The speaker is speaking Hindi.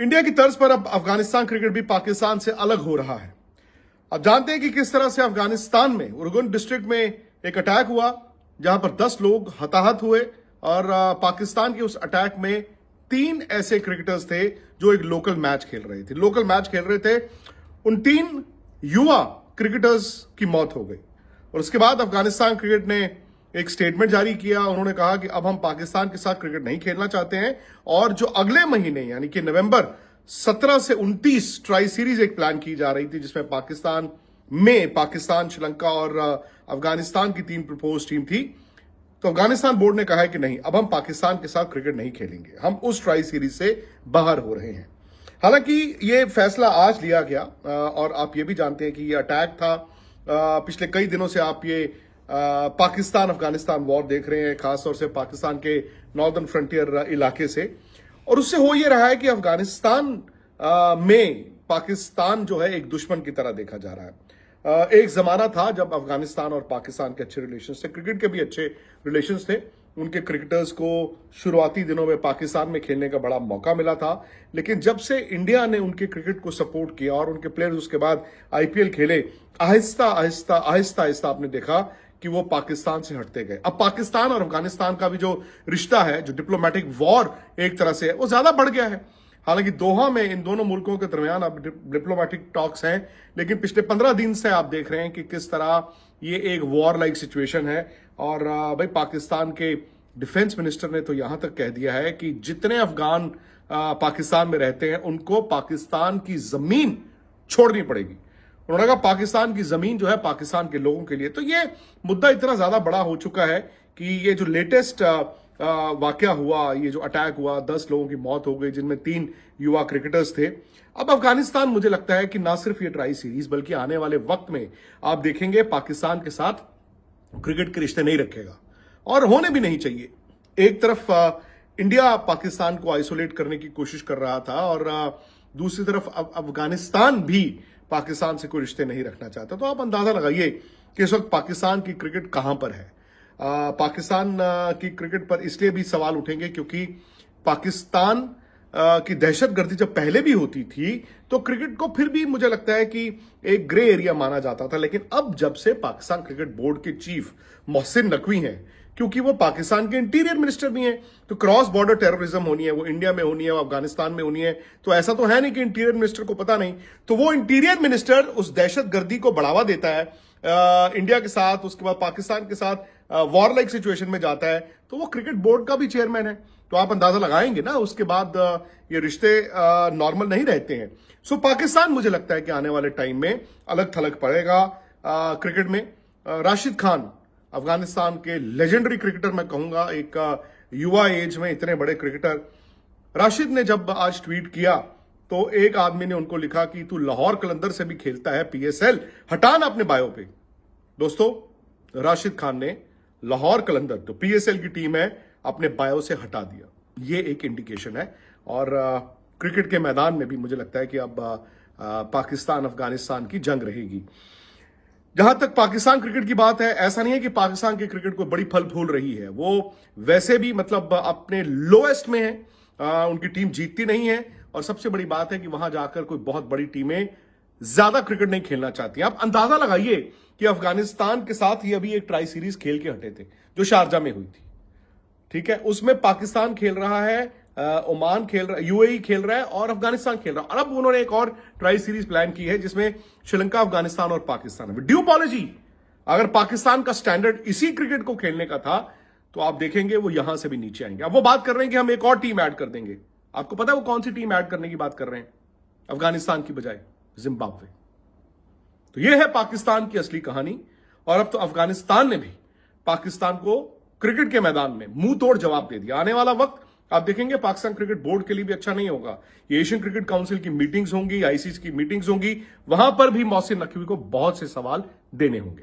इंडिया की तर्ज पर अब अफगानिस्तान क्रिकेट भी पाकिस्तान से अलग हो रहा है। अब जानते हैं कि किस तरह से अफगानिस्तान में उरगुन डिस्ट्रिक्ट में एक अटैक हुआ जहां पर 10 लोग हताहत हुए और पाकिस्तान के उस अटैक में 3 ऐसे क्रिकेटर्स थे जो एक लोकल मैच खेल रहे थे। उन 3 युवा क्रिकेटर्स की मौत हो गई और उसके बाद अफगानिस्तान क्रिकेट ने एक स्टेटमेंट जारी किया। उन्होंने कहा कि अब हम पाकिस्तान के साथ क्रिकेट नहीं खेलना चाहते हैं और जो अगले महीने यानी कि नवंबर 17 से 29 ट्राई सीरीज एक प्लान की जा रही थी जिसमें पाकिस्तान, श्रीलंका और अफगानिस्तान की 3 प्रपोज टीम थी। तो अफगानिस्तान बोर्ड ने कहा है कि नहीं, अब हम पाकिस्तान के साथ क्रिकेट नहीं खेलेंगे, हम उस ट्राई सीरीज से बाहर हो रहे हैं। हालांकि ये फैसला आज लिया गया और आप ये भी जानते हैं कि ये अटैक था। पिछले कई दिनों से आप ये पाकिस्तान अफगानिस्तान वॉर देख रहे हैं, खासतौर से पाकिस्तान के नॉर्दर्न फ्रंटियर इलाके से, और उससे हो ये रहा है कि अफगानिस्तान में पाकिस्तान जो है एक दुश्मन की तरह देखा जा रहा है। एक जमाना था जब अफगानिस्तान और पाकिस्तान के अच्छे रिलेशंस थे, क्रिकेट के भी अच्छे रिलेशंस थे। उनके क्रिकेटर्स को शुरुआती दिनों में पाकिस्तान में खेलने का बड़ा मौका मिला था, लेकिन जब से इंडिया ने उनके क्रिकेट को सपोर्ट किया और उनके प्लेयर्स उसके बाद आईपीएल खेले, आहिस्ता आहिस्ता आपने देखा कि वो पाकिस्तान से हटते गए। अब पाकिस्तान और अफगानिस्तान का भी जो रिश्ता है, जो डिप्लोमेटिक वॉर एक तरह से है, वो ज्यादा बढ़ गया है। हालांकि दोहा में इन दोनों मुल्कों के दरमियान अब डिप्लोमेटिक टॉक्स हैं, लेकिन पिछले 15 दिन से आप देख रहे हैं कि किस तरह ये एक वॉर लाइक सिचुएशन है। और भाई पाकिस्तान के डिफेंस मिनिस्टर ने तो यहां तक कह दिया है कि जितने अफगान पाकिस्तान में रहते हैं उनको पाकिस्तान की जमीन छोड़नी पड़ेगी। उन्होंने कहा पाकिस्तान की जमीन जो है पाकिस्तान के लोगों के लिए। तो ये मुद्दा इतना ज्यादा बड़ा हो चुका है कि ये जो लेटेस्ट वाकया हुआ, ये जो अटैक हुआ, 10 लोगों की मौत हो गई जिनमें 3 युवा क्रिकेटर्स थे। अब अफगानिस्तान मुझे लगता है कि ना सिर्फ ये ट्राई सीरीज बल्कि आने वाले वक्त में आप देखेंगे पाकिस्तान के साथ क्रिकेट के रिश्ते नहीं रखेगा और होने भी नहीं चाहिए। एक तरफ इंडिया पाकिस्तान को आइसोलेट करने की कोशिश कर रहा था और दूसरी तरफ अफगानिस्तान भी पाकिस्तान से कोई रिश्ते नहीं रखना चाहता। तो आप अंदाजा लगाइए कि इस वक्त पाकिस्तान की क्रिकेट कहां पर है। पाकिस्तान की क्रिकेट पर इसलिए भी सवाल उठेंगे क्योंकि पाकिस्तान की दहशतगर्दी जब पहले भी होती थी तो क्रिकेट को फिर भी मुझे लगता है कि एक ग्रे एरिया माना जाता था, लेकिन अब जब से पाकिस्तान क्रिकेट बोर्ड के चीफ मोहसिन नकवी हैं, क्योंकि वो पाकिस्तान के इंटीरियर मिनिस्टर भी हैं, तो क्रॉस बॉर्डर टेररिज्म होनी है, वो इंडिया में होनी है, वो अफगानिस्तान में होनी है। तो ऐसा तो है नहीं कि इंटीरियर मिनिस्टर को पता नहीं। तो वो इंटीरियर मिनिस्टर उस दहशतगर्दी को बढ़ावा देता है इंडिया के साथ, उसके बाद पाकिस्तान के साथ वॉर लाइक सिचुएशन में जाता है, तो वो क्रिकेट बोर्ड का भी चेयरमैन है। तो आप अंदाजा लगाएंगे ना, उसके बाद ये रिश्ते नॉर्मल नहीं रहते हैं। सो पाकिस्तान मुझे लगता है कि आने वाले टाइम में अलग थलग पड़ेगा क्रिकेट में। राशिद खान अफगानिस्तान के लेजेंडरी क्रिकेटर, मैं कहूंगा एक युवा एज में इतने बड़े क्रिकेटर, राशिद ने जब आज ट्वीट किया तो एक आदमी ने उनको लिखा कि तू लाहौर कलंदर से भी खेलता है पीएसएल, हटाना अपने बायो पे। दोस्तों, राशिद खान ने लाहौर कलंदर तो पीएसएल की टीम है अपने बायो से हटा दिया। ये एक इंडिकेशन है और क्रिकेट के मैदान में भी मुझे लगता है कि अब पाकिस्तान अफगानिस्तान की जंग रहेगी। जहां तक पाकिस्तान क्रिकेट की बात है, ऐसा नहीं है कि पाकिस्तान की क्रिकेट को बड़ी फल फूल रही है, वो वैसे भी मतलब अपने लोएस्ट में है, उनकी टीम जीतती नहीं है और सबसे बड़ी बात है कि वहां जाकर कोई बहुत बड़ी टीमें ज्यादा क्रिकेट नहीं खेलना चाहती। आप अंदाजा लगाइए कि अफगानिस्तान के साथ ही अभी एक ट्राई सीरीज खेल के हटे थे जो शारजा में हुई थी, ठीक है, उसमें पाकिस्तान खेल रहा है, ओमान खेल रहा है, यूएई खेल रहा है और अफगानिस्तान खेल रहा है। और अब उन्होंने एक और ट्राई सीरीज प्लान की है जिसमें श्रीलंका, अफगानिस्तान और पाकिस्तान है। ड्यू पॉलिसी, अगर पाकिस्तान का स्टैंडर्ड इसी क्रिकेट को खेलने का था तो आप देखेंगे वो यहां से भी नीचे आएंगे। अब वो बात कर रहे हैं कि हम एक और टीम ऐड कर देंगे। आपको पता है वो कौन सी टीम ऐड करने की बात कर रहे हैं? अफगानिस्तान की बजाय जिम्बाब्वे। तो यह है पाकिस्तान की असली कहानी। और अब तो अफगानिस्तान ने भी पाकिस्तान को क्रिकेट के मैदान में मुंह तोड़ जवाब दे दिया। आने वाला वक्त आप देखेंगे पाकिस्तान क्रिकेट बोर्ड के लिए भी अच्छा नहीं होगा। ये एशियन क्रिकेट काउंसिल की मीटिंग्स होंगी, आईसीसी की मीटिंग्स होंगी, वहां पर भी मोहसिन नकवी को बहुत से सवाल देने होंगे।